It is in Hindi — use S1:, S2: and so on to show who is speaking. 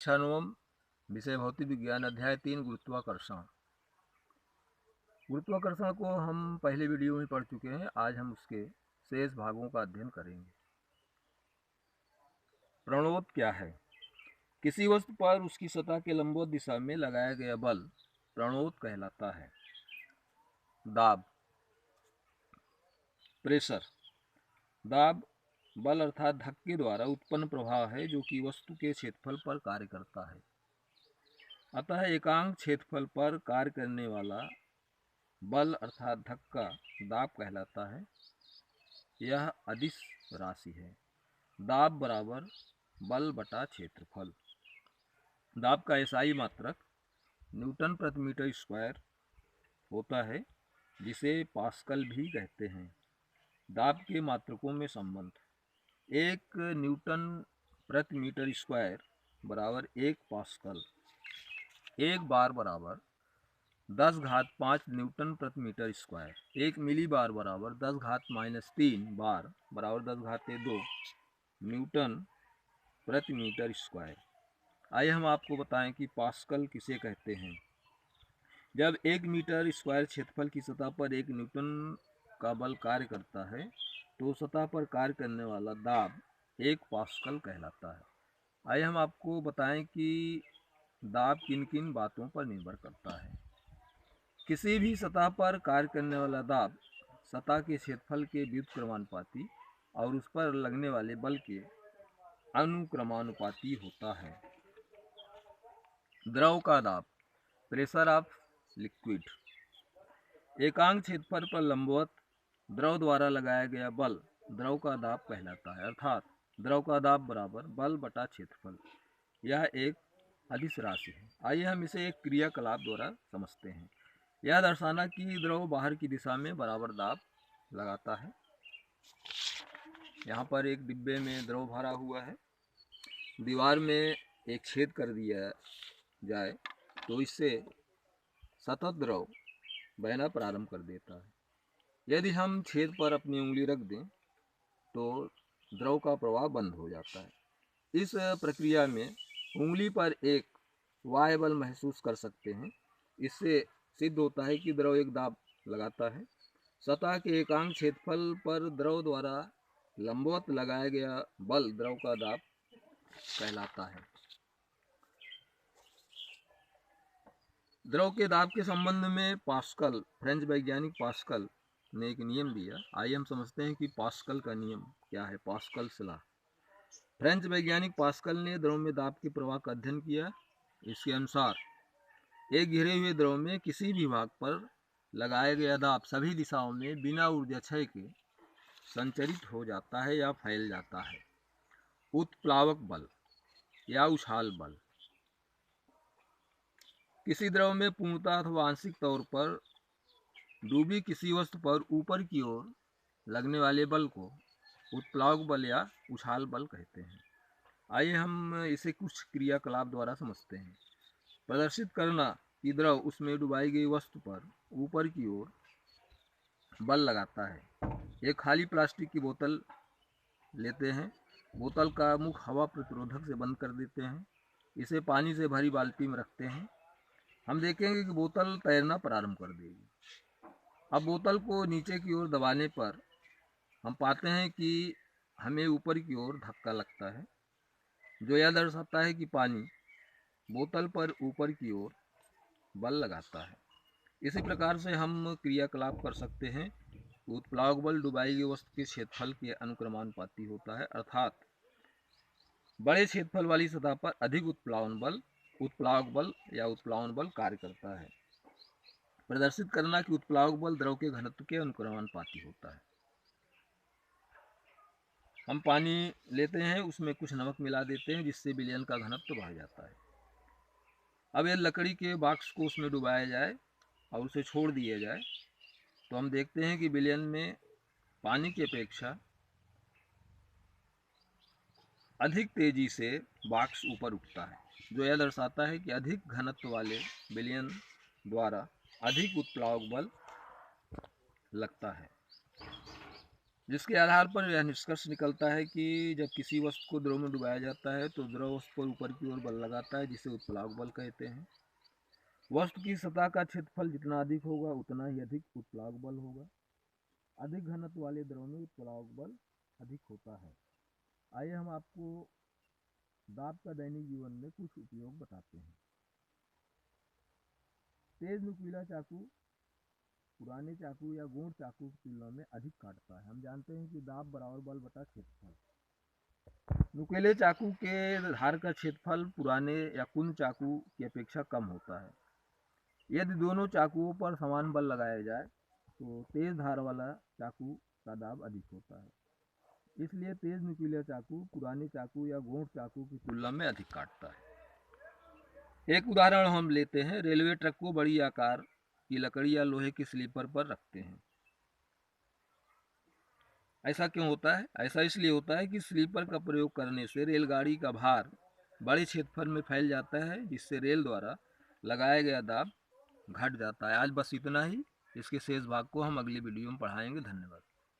S1: कक्षा 9 विषय भौतिक विज्ञान अध्याय 3 गुरुत्वाकर्षण। गुरुत्वाकर्षण को हम पहले वीडियो में पढ़ चुके हैं। आज हम उसके शेष भागों का अध्ययन करेंगे। प्रणोद क्या है? किसी वस्तु पर उसकी सतह के लंबवत दिशा में लगाया गया बल प्रणोद कहलाता है। दाब, प्रेशर। दाब बल अर्थात धक्के द्वारा उत्पन्न प्रभाव है जो कि वस्तु के क्षेत्रफल पर कार्य करता है। अतः एकांक क्षेत्रफल पर कार्य करने वाला बल अर्थात धक्का दाब कहलाता है। यह अदिश राशि है। दाब बराबर बल बटा क्षेत्रफल। दाब का एसआई मात्रक न्यूटन प्रति मीटर स्क्वायर होता है, जिसे पास्कल भी कहते हैं। दाब के मात्रकों में संबंध: 1 न्यूटन प्रति मीटर स्क्वायर बराबर 1 पास्कल। 1 बार बराबर 10⁵ न्यूटन प्रति मीटर स्क्वायर। 1 मिली बार बराबर 10⁻³ बार बराबर 10⁻² न्यूटन प्रति मीटर स्क्वायर। आइए हम आपको बताएं कि पास्कल किसे कहते हैं। जब 1 मीटर स्क्वायर क्षेत्रफल की सतह पर 1 न्यूटन का बल कार्य करता है तो सतह पर कार्य करने वाला दाब 1 पास्कल कहलाता है। आइए हम आपको बताएं कि दाब किन किन बातों पर निर्भर करता है। किसी भी सतह पर कार्य करने वाला दाब सतह के क्षेत्रफल के व्युत्क्रमानुपाती और उस पर लगने वाले बल के अनुक्रमानुपाती होता है। द्रव का दाब, प्रेशर ऑफ लिक्विड। एकांक क्षेत्रफल पर लंबवत द्रव द्वारा लगाया गया बल द्रव का दाब कहलाता है, अर्थात द्रव का दाब बराबर बल बटा क्षेत्रफल। यह एक अदिश राशि है। आइए हम इसे एक क्रियाकलाप द्वारा समझते हैं। यह दर्शाना कि द्रव बाहर की दिशा में बराबर दाब लगाता है। यहाँ पर एक डिब्बे में द्रव भरा हुआ है। दीवार में एक छेद कर दिया जाए तो इससे सतत द्रव बहना प्रारंभ कर देता है। यदि हम छेद पर अपनी उंगली रख दें तो द्रव का प्रवाह बंद हो जाता है। इस प्रक्रिया में उंगली पर एक वायु बल महसूस कर सकते हैं। इससे सिद्ध होता है कि द्रव एक दाब लगाता है। सतह के एकांक क्षेत्रफल पर द्रव द्वारा लंबवत लगाया गया बल द्रव का दाब कहलाता है। द्रव के दाब के संबंध में पास्कल, फ्रेंच वैज्ञानिक पास्कल ने एक नियम दिया। आइए हम समझते हैं कि पास्कल का नियम क्या है। Pascal's law. फ्रेंच वैज्ञानिक पास्कल ने द्रव में दाब के प्रवाह का अध्ययन किया। इसके अनुसार एक घिरे हुए द्रव में किसी भी भाग पर लगाया गया दाब सभी दिशाओं में बिना ऊर्जा क्षय के संचरित हो जाता है या फैल जाता है। उत्प्लावक बल या उछाल बल। किसी द्रव में पूर्णतः अथवा आंशिक तौर पर डूबी किसी वस्तु पर ऊपर की ओर लगने वाले बल को उत्प्लावक बल या उछाल बल कहते हैं। आइए हम इसे कुछ क्रियाकलाप द्वारा समझते हैं। प्रदर्शित करना कि द्रव उसमें डुबाई गई वस्तु पर ऊपर की ओर बल लगाता है। एक खाली प्लास्टिक की बोतल लेते हैं। बोतल का मुख हवा प्रतिरोधक से बंद कर देते हैं। इसे पानी से भरी बाल्टी में रखते हैं। हम देखेंगे कि बोतल तैरना प्रारंभ कर देगी। अब बोतल को नीचे की ओर दबाने पर हम पाते हैं कि हमें ऊपर की ओर धक्का लगता है, जो यह दर्शाता है कि पानी बोतल पर ऊपर की ओर बल लगाता है। इसी प्रकार से हम क्रियाकलाप कर सकते हैं। उत्प्लावक बल डुबाई गई वस्तु के क्षेत्रफल के अनुक्रमानुपाती होता है, अर्थात बड़े क्षेत्रफल वाली सतह पर अधिक उत्प्लावक बल या उत्प्लावन बल कार्य करता है। प्रदर्शित करना कि उत्प्लावक बल द्रव के घनत्व के अनुक्रमानुपाती होता है। हम पानी लेते हैं, उसमें कुछ नमक मिला देते हैं जिससे विलयन का घनत्व बढ़ जाता है। अब यदि लकड़ी के बॉक्स को उसमें डुबाया जाए और उसे छोड़ दिया जाए तो हम देखते हैं कि विलयन में पानी की अपेक्षा अधिक तेजी से बॉक्स ऊपर उठता है, जो यह दर्शाता है कि अधिक घनत्व वाले विलयन द्वारा अधिक उत्प्लावक बल लगता है। जिसके आधार पर यह निष्कर्ष निकलता है कि जब किसी वस्तु को द्रव में डुबाया जाता है तो द्रव उस पर ऊपर की ओर बल लगाता है, जिसे उत्प्लावक बल कहते हैं। वस्तु की सतह का क्षेत्रफल जितना अधिक होगा उतना ही अधिक उत्प्लावक बल होगा। अधिक घनत्व वाले द्रव में उत्प्लावक बल अधिक होता है। आइए हम आपको दाब का दैनिक जीवन में कुछ उपयोग बताते हैं। तेज नुकीला चाकू पुराने चाकू या गोंड चाकू की तुलना में अधिक काटता है। हम जानते हैं कि दाब बराबर बल बटा क्षेत्रफल। नुकीले चाकू के धार का क्षेत्रफल पुराने या कुंद चाकू की अपेक्षा कम होता है। यदि दोनों चाकुओं पर समान बल लगाया जाए तो तेज धार वाला चाकू का दाब अधिक होता है। इसलिए तेज नुकीला चाकू पुराने चाकू या गोंड चाकू की तुलना में अधिक काटता है। एक उदाहरण हम लेते हैं। रेलवे ट्रक को बड़ी आकार की लकड़ी या लोहे के स्लीपर पर रखते हैं। ऐसा क्यों होता है? ऐसा इसलिए होता है कि स्लीपर का प्रयोग करने से रेलगाड़ी का भार बड़े क्षेत्रफल में फैल जाता है, जिससे रेल द्वारा लगाया गया दाब घट जाता है। आज बस इतना ही। इसके शेष भाग को हम अगली वीडियो में पढ़ाएंगे। धन्यवाद।